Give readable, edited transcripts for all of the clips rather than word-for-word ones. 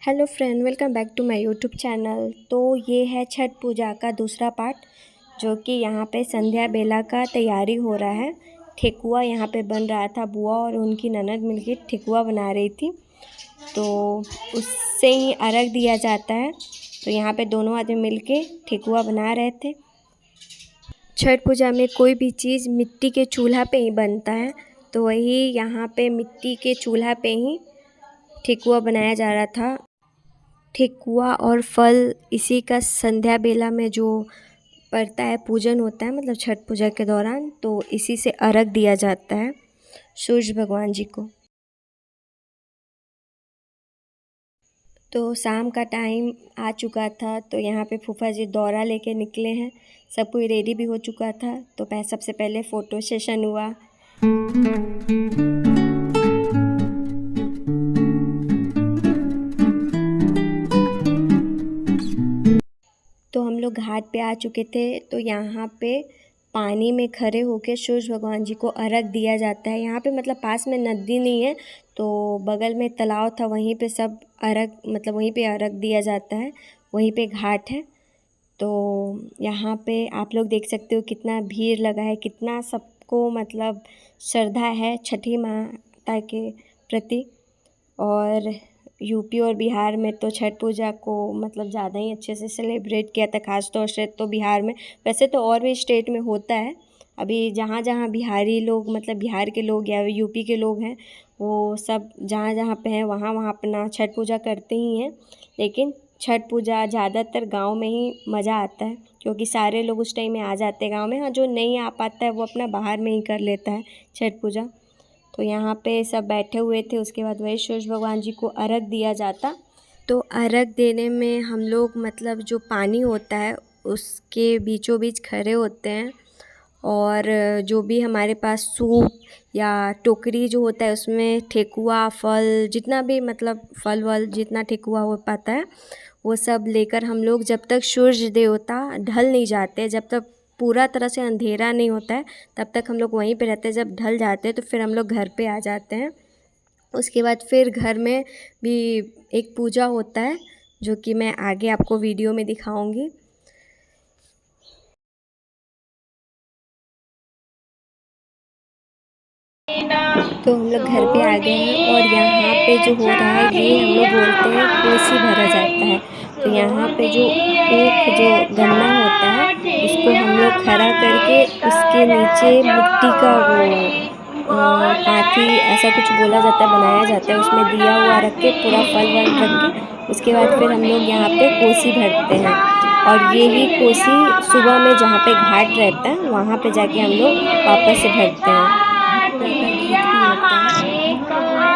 Hello friend, welcome back to my YouTube channel. तो ये है छठ पूजा का दूसरा पार्ट, जो कि यहाँ पे संध्या बेला का तैयारी हो रहा है। ठेकुआ यहाँ पे बन रहा था। बुआ और उनकी ननद मिलके ठेकुआ बना रही थी, तो उससे ही अर्घ दिया जाता है। तो यहाँ पे दोनों आदमी मिलके ठेकुआ बना रहे थे। छठ पूजा में कोई भी चीज़ मिट्टी के चूल्हा पे ही बनता है, तो वही यहाँ पे मिट्टी के चूल्हा पे ही ठेकुआ बनाया जा रहा था। ठेकुआ और फल इसी का संध्या बेला में जो पड़ता है, पूजन होता है, मतलब छठ पूजा के दौरान, तो इसी से अर्घ दिया जाता है सूर्य भगवान जी को। तो शाम का टाइम आ चुका था, तो यहाँ पे फूफा जी दौरा लेके निकले हैं। सब कोई रेडी भी हो चुका था। तो सबसे पहले फ़ोटो सेशन हुआ। तो हम लोग घाट पे आ चुके थे। तो यहाँ पे पानी में खड़े होकर सूर्य भगवान जी को अर्घ दिया जाता है। यहाँ पे मतलब पास में नदी नहीं है, तो बगल में तालाब था, वहीं पे सब अर्घ, मतलब वहीं पे अर्घ दिया जाता है, वहीं पे घाट है। तो यहाँ पे आप लोग देख सकते हो कितना भीड़ लगा है, कितना सबको मतलब श्रद्धा है छठी माता के प्रति। और यूपी और बिहार में तो छठ पूजा को मतलब ज़्यादा ही अच्छे से सेलिब्रेट किया था, ख़ास तौर से तो बिहार में। वैसे तो और भी स्टेट में होता है। अभी जहाँ जहाँ बिहारी लोग, मतलब बिहार के लोग या यूपी के लोग हैं, वो सब जहाँ जहाँ पे हैं वहाँ वहाँ अपना छठ पूजा करते ही हैं। लेकिन छठ पूजा ज़्यादातर गांव में ही मज़ा आता है, क्योंकि सारे लोग उस टाइम में आ जाते हैं गांव में। हाँ, जो नहीं आ पाता है वो अपना बाहर में ही कर लेता है छठ पूजा। तो यहाँ पे सब बैठे हुए थे। उसके बाद वही सूर्य भगवान जी को अर्घ दिया जाता। तो अर्घ देने में हम लोग मतलब जो पानी होता है उसके बीचों बीच खड़े होते हैं, और जो भी हमारे पास सूप या टोकरी जो होता है उसमें ठेकुआ, फल, जितना भी मतलब फल वल जितना ठेकुआ हो पाता है वो सब लेकर हम लोग, जब तक सूर्य देवता ढल नहीं जाते, जब तक पूरा तरह से अंधेरा नहीं होता है, तब तक हम लोग वहीं पे रहते हैं। जब ढल जाते हैं तो फिर हम लोग घर पे आ जाते हैं। उसके बाद फिर घर में भी एक पूजा होता है, जो कि मैं आगे आपको वीडियो में दिखाऊंगी। तो हम लोग घर पे आ गए हैं, और यहाँ पे जो हो रहा है ये हम लोग बोलते हैं कोसी भरा जाता है। तो यहाँ पे जो ऊख, जो गन्ना होता है, उसको हम लोग खड़ा करके उसके नीचे मिट्टी का वो पाथी ऐसा कुछ बोला जाता है, बनाया जाता है। उसमें दिया हुआ रख के, पूरा फल वल रख के, उसके बाद फिर हम लोग यहाँ पे कोसी भरते हैं। और ये ही कोसी सुबह में जहाँ पे घाट रहता है वहाँ पे जाके हम लोग वापस से भरते हैं। तरह का गीत भी होता है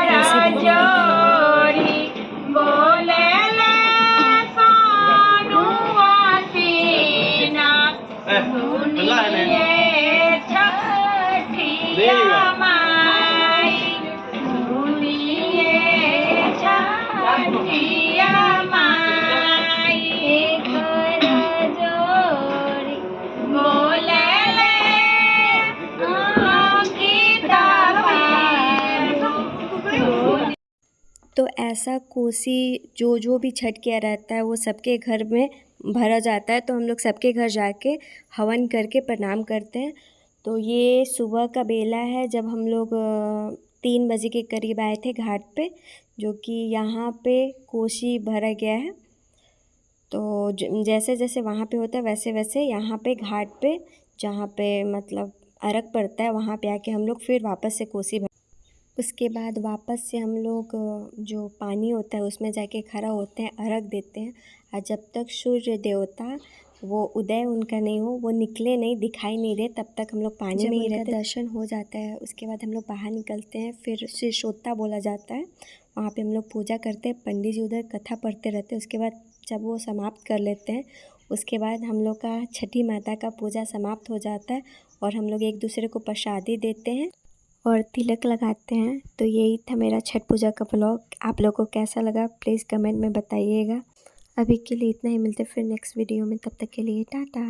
कोसी भरने के टाइम में। तो ऐसा कोसी जो भी छठ किया रहता है वो सबके घर में भरा जाता है। तो हम लोग सबके घर जाके हवन करके प्रणाम करते हैं। तो ये सुबह का बेला है, जब हम लोग 3 बजे के करीब आए थे घाट पे, जो कि यहाँ पे कोसी भरा गया है। तो जैसे जैसे वहाँ पे होता है वैसे वैसे यहाँ पे घाट पे, जहाँ पे मतलब अर्घ पड़ता है, वहाँ पे आके हम लोग फिर वापस से कोसी भर। उसके बाद वापस से हम लोग जो पानी होता है उसमें जाके खड़ा होते हैं, अर्घ देते हैं। और जब तक सूर्य देवता वो उदय उनका नहीं हो, वो निकले नहीं, दिखाई नहीं दे, तब तक हम लोग पानी में ही रहते हैं। दर्शन हो जाता है, उसके बाद हम लोग बाहर निकलते हैं। फिर शिशोत्ता बोला जाता है, वहाँ पे हम लोग पूजा करते हैं। पंडित जी उधर कथा पढ़ते रहते हैं। उसके बाद जब वो समाप्त कर लेते हैं, उसके बाद हम लोग का छठी माता का पूजा समाप्त हो जाता है, और हम लोग एक दूसरे को प्रसादी देते हैं और तिलक लगाते हैं। तो यही था मेरा छठ पूजा का ब्लॉग। आप लोगों को कैसा लगा प्लीज़ कमेंट में बताइएगा। अभी के लिए इतना ही, मिलते फिर नेक्स्ट वीडियो में, तब तक के लिए टाटा।